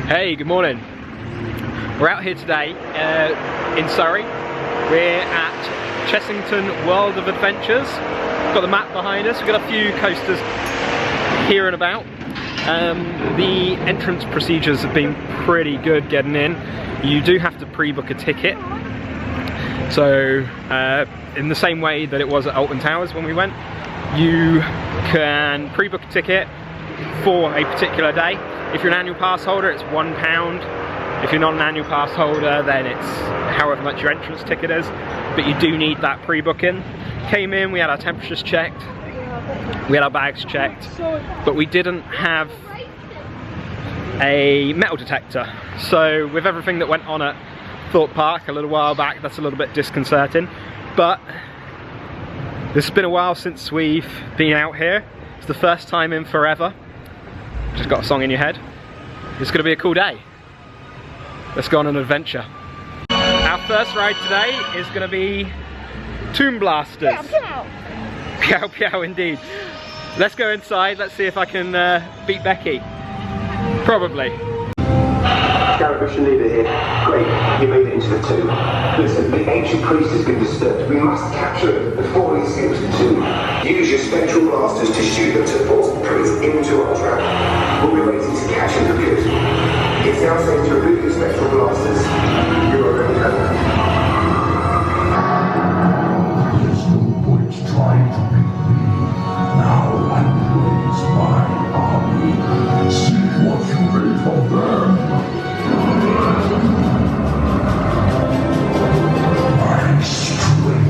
Hey, good morning. We're out here today in Surrey. We're at Chessington World of Adventures. We've got the map behind us. We've got a few coasters here and about. The entrance procedures have been pretty good getting in. You do have to pre-book a ticket. So in the same way that it was at Alton Towers when we went, you can pre-book a ticket for a particular day. If you're an annual pass holder, it's £1. If you're not an annual pass holder, then it's however much your entrance ticket is. But you do need that pre-booking. Came in, we had our temperatures checked, we had our bags checked, but we didn't have a metal detector. So with everything that went on at Thorpe Park a little while back, that's a little bit disconcerting. But this has been a while since we've been out here. It's the first time in forever. Just got a song in your head. It's going to be a cool day. Let's go on an adventure. Our first ride today is going to be Tomb Blasters. Pew, pew. Pew, pew indeed. Let's go inside, let's see if I can beat Becky. Probably. Garrett leader here. Great, you made it into the tomb. Listen, the ancient priest has been disturbed. We must capture him before he escapes the tomb. Use your spectral blasters to shoot them to force the priest into our trap. We'll be waiting to catch him for good. It's now safe to remove your spectral blasters. You are ready, Helen. There's no point trying to beat me. Now I raise my army. See what you make of them. My strength is great.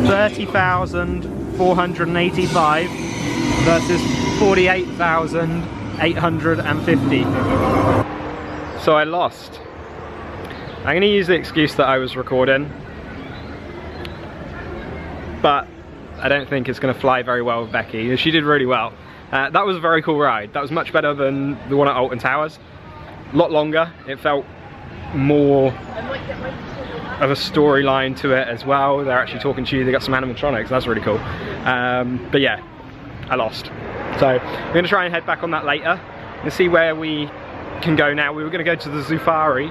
30,485 versus 48,850. So I lost. I'm going to use the excuse that I was recording, but I don't think it's going to fly very well with Becky. She did really well. That was a very cool ride. That was much better than the one at Alton Towers. A lot longer. It felt more of a storyline to it as well. They're actually talking to you. They got some animatronics. That's really cool. But yeah, I lost. So we're going to try and head back on that later and see where we can go now. We were going to go to the Zufari,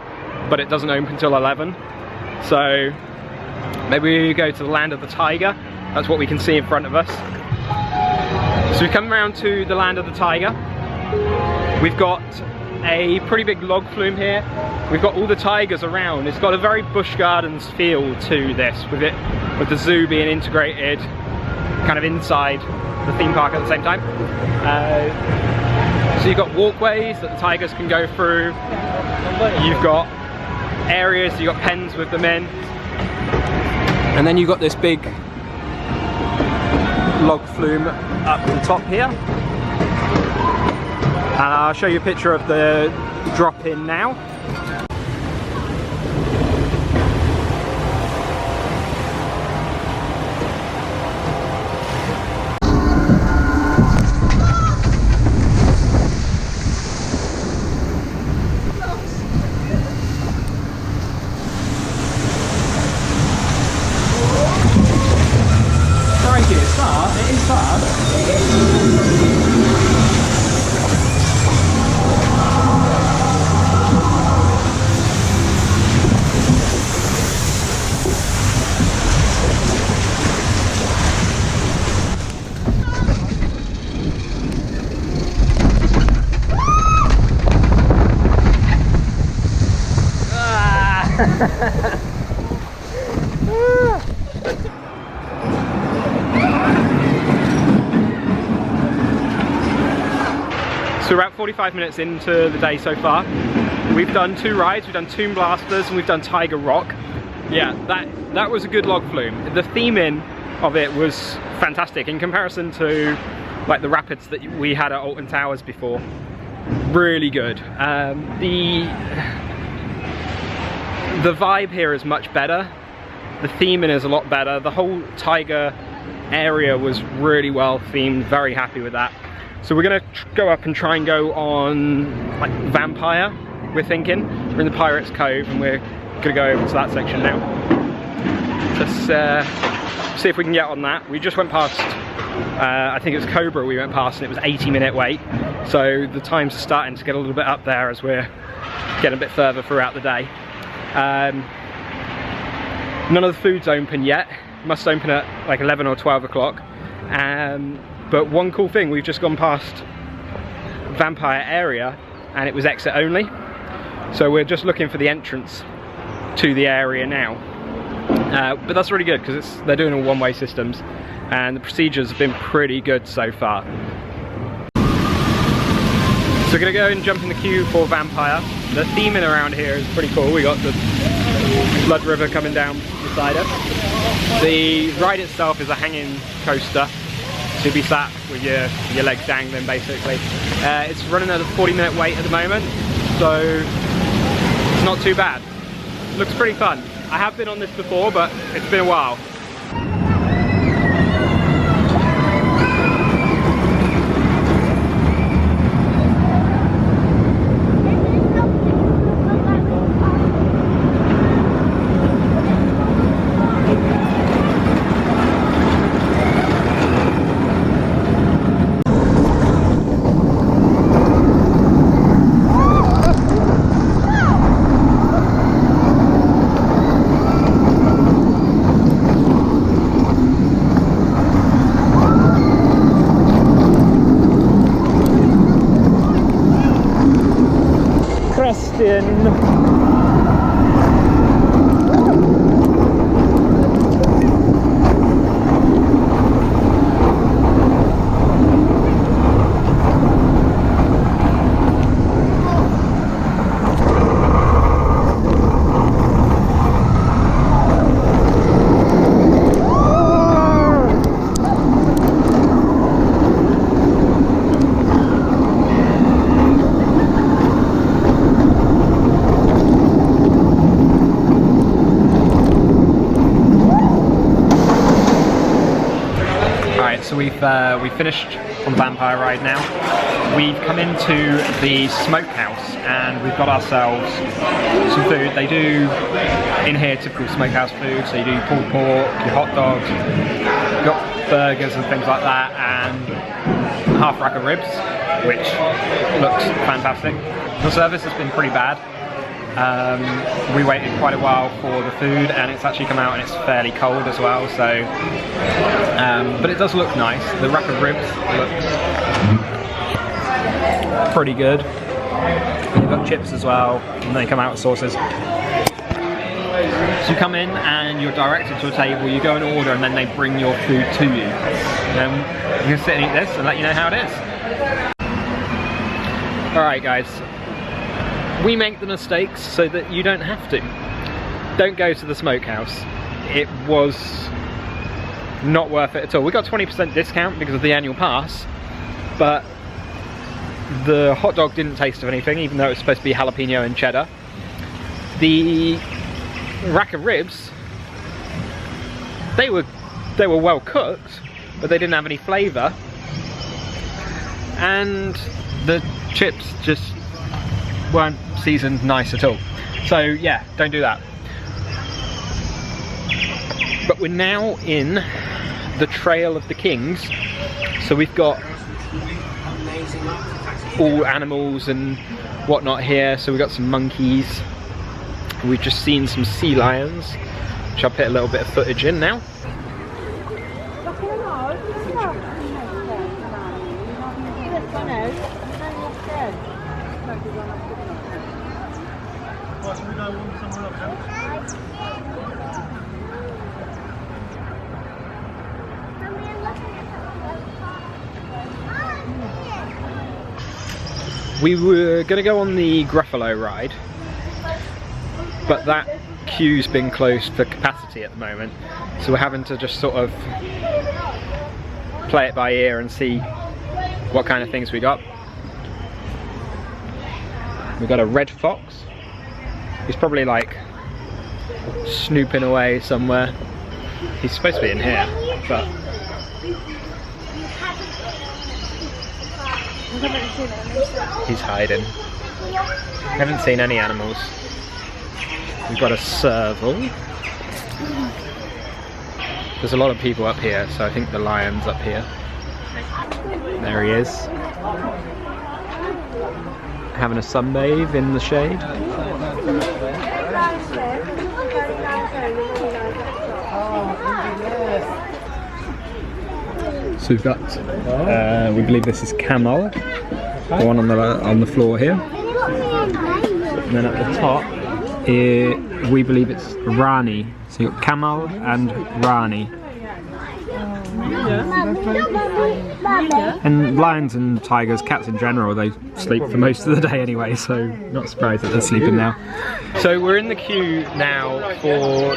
but it doesn't open until 11. So maybe we go to the Land of the Tiger. That's what we can see in front of us. So we come around to the Land of the Tiger. We've got a pretty big log flume here. We've got all the tigers around. It's got a very Busch Gardens feel to this, with the zoo being integrated kind of inside the theme park at the same time. So you've got walkways that the tigers can go through. You've got areas, you've got pens with them in. And then you've got this big log flume up the top here. And I'll show you a picture of the drop-in now. Crikey, it's fast. It is fast. So we're about 45 minutes into the day so far. We've done 2 rides, we've done Tomb Blasters and we've done Tiger Rock. Yeah, that was a good log flume. The theming of it was fantastic in comparison to like the rapids that we had at Alton Towers before. Really good. The vibe here is much better. The theming is a lot better. The whole tiger area was really well themed, very happy with that. So we're gonna go up and try and go on like Vampire, we're thinking. We're in the Pirates Cove and we're gonna go over to that section now. Let's see if we can get on that. We just went past, I think it was Cobra we went past, and it was 80-minute wait. So the times are starting to get a little bit up there as we're getting a bit further throughout the day. None of the food's open yet. Must open at like 11 or 12 o'clock. But one cool thing, we've just gone past Vampire area and it was exit only. So we're just looking for the entrance to the area now. But that's really good because they're doing all one-way systems and the procedures have been pretty good so far. So we're gonna go and jump in the queue for Vampire. The theming around here is pretty cool. We got the Blood River coming down beside us. The ride itself is a hanging coaster. So you'll be sat with your legs dangling basically. It's running at a 40-minute wait at the moment, so it's not too bad. Looks pretty fun. I have been on this before, but it's been a while. So we've finished on the Vampire ride now. We've come into the smokehouse and we've got ourselves some food. They do in here typical smokehouse food, so you do pulled pork, your hot dogs, you've got burgers and things like that, and half rack of ribs, which looks fantastic. The service has been pretty bad. We waited quite a while for the food and it's actually come out and it's fairly cold as well, so but it does look nice. The rack of ribs looks pretty good. You've got chips as well and they come out with sauces. So you come in and you're directed to a table, you go and order and then they bring your food to you. You can sit and eat this and let you know how it is. Alright guys, we make the mistakes so that you don't have to. Don't go to the smokehouse. It was not worth it at all. We got 20% discount because of the annual pass, but the hot dog didn't taste of anything, even though it was supposed to be jalapeno and cheddar. The rack of ribs, they were well cooked, but they didn't have any flavour. And the chips just weren't seasoned nice at all. So yeah, don't do that. But we're now in the Trail of the Kings. So we've got all animals and whatnot here. So we've got some monkeys. We've just seen some sea lions, which I'll put a little bit of footage in now. We were going to go on the Gruffalo ride, but that queue's been closed for capacity at the moment, so we're having to just sort of play it by ear and see what kind of things we got. We got a red fox. He's probably like snooping away somewhere. He's supposed to be in here, but he's hiding. Haven't seen any animals. We've got a serval. There's a lot of people up here, so I think the lion's up here. There he is. Having a sunbathe in the shade. So we've got, we believe this is camel, the one on the floor here. And then at the top, we believe it's Rani. So you've got camel and Rani. And lions and tigers, cats in general, they sleep for most of the day anyway, so not surprised that they're sleeping now. So we're in the queue now for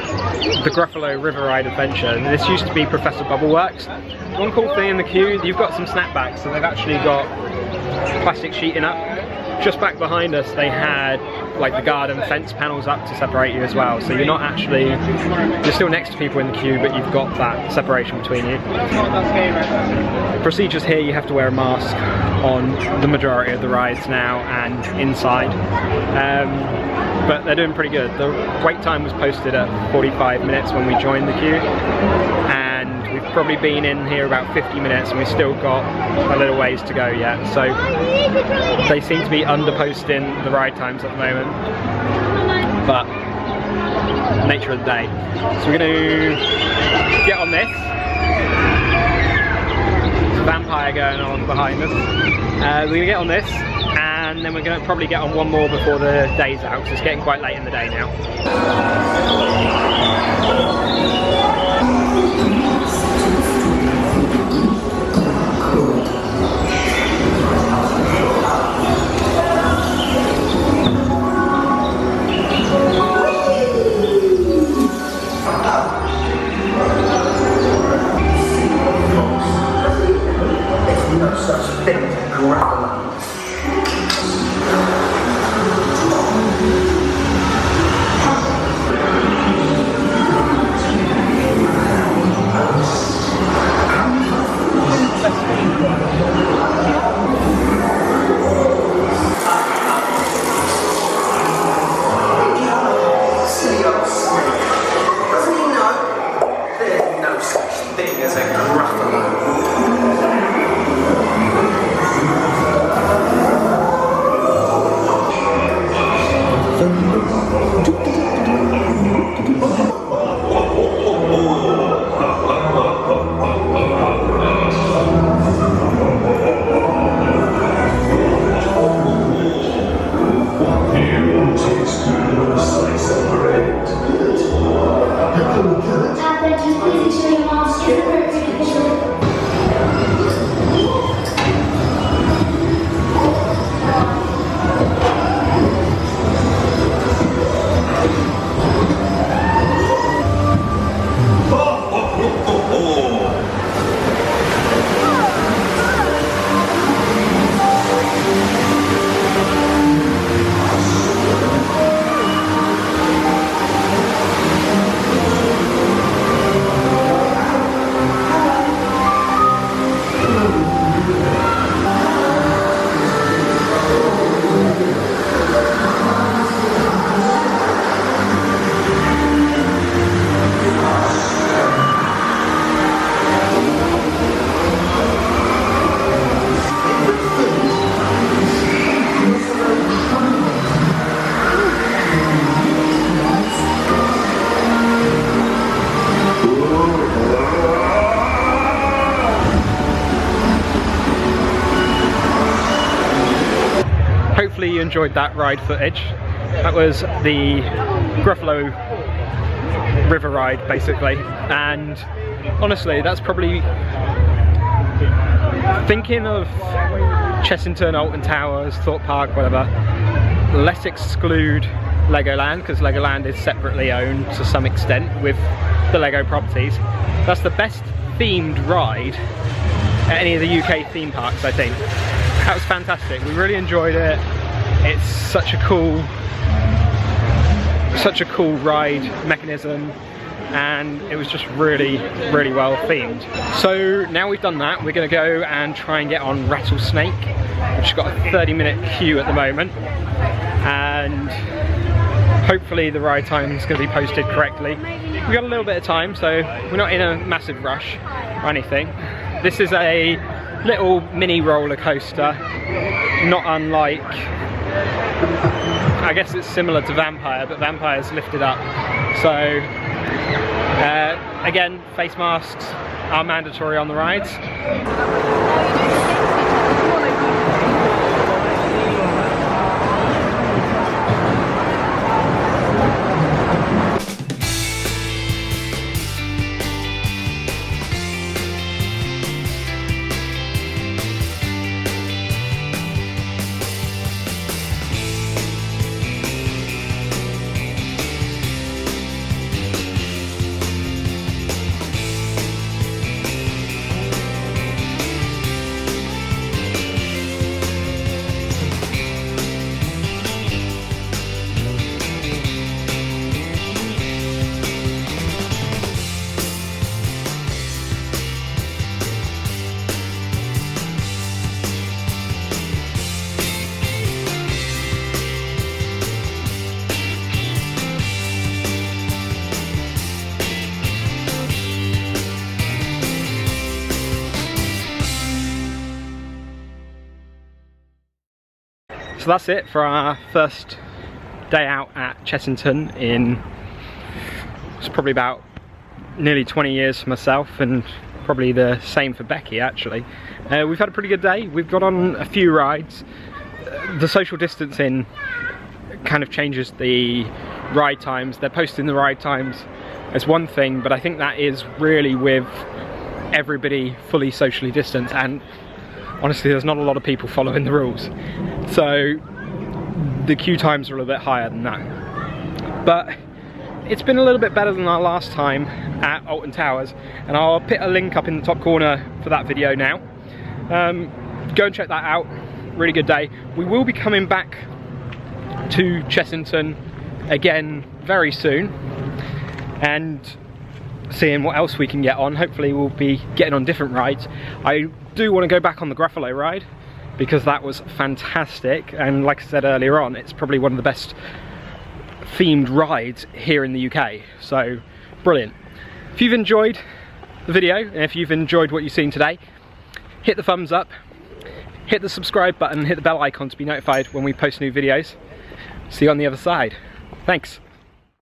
the Gruffalo River Ride Adventure. This used to be Professor Bubbleworks. One cool thing in the queue, you've got some snapbacks, so they've actually got plastic sheeting up. Just back behind us they had like the garden fence panels up to separate you as well, so you're not actually, you're still next to people in the queue, but you've got that separation between you. Procedures here, you have to wear a mask on the majority of the rides now and inside, but they're doing pretty good. The wait time was posted at 45 minutes when we joined the queue, and we've probably been in here about 50 minutes and we've still got a little ways to go yet. So they seem to be under posting the ride times at the moment, but nature of the day. So we're going to get on this. There's a vampire going on behind us. We're going to get on this, and then we're going to probably get on one more before the day's out, because it's getting quite late in the day now. Hopefully you enjoyed that ride footage. That was the Gruffalo river ride, basically, and honestly, that's probably, thinking of Chessington, Alton Towers, Thorpe Park, whatever, let's exclude Legoland, because Legoland is separately owned to some extent with the Lego properties. That's the best themed ride at any of the UK theme parks, I think. That was fantastic. We really enjoyed it. It's such a cool ride mechanism, and it was just really well themed. So now we've done that, we're going to go and try and get on Rattlesnake, which has got a 30-minute queue at the moment, and hopefully the ride time is going to be posted correctly. We've got a little bit of time, so we're not in a massive rush or anything. This is a little mini roller coaster, not unlike, I guess it's similar to Vampire, but Vampire's lifted up. So again, face masks are mandatory on the rides. So that's it for our first day out at Chessington in, it's probably about nearly 20 years for myself, and probably the same for Becky actually. We've had a pretty good day. We've got on a few rides. The social distancing kind of changes the ride times. They're posting the ride times as one thing, but I think that is really with everybody fully socially distanced, and honestly there's not a lot of people following the rules, so the queue times are a little bit higher than that. But it's been a little bit better than our last time at Alton Towers, and I'll put a link up in the top corner for that video now. Go and check that out. Really good day. We will be coming back to Chessington again very soon and seeing what else we can get on. Hopefully we'll be getting on different rides. I do want to go back on the Gruffalo ride because that was fantastic, and like I said earlier on, it's probably one of the best themed rides here in the UK, so brilliant. If you've enjoyed the video, and if you've enjoyed what you've seen today, hit the thumbs up, hit the subscribe button, hit the bell icon to be notified when we post new videos. See you on the other side. Thanks.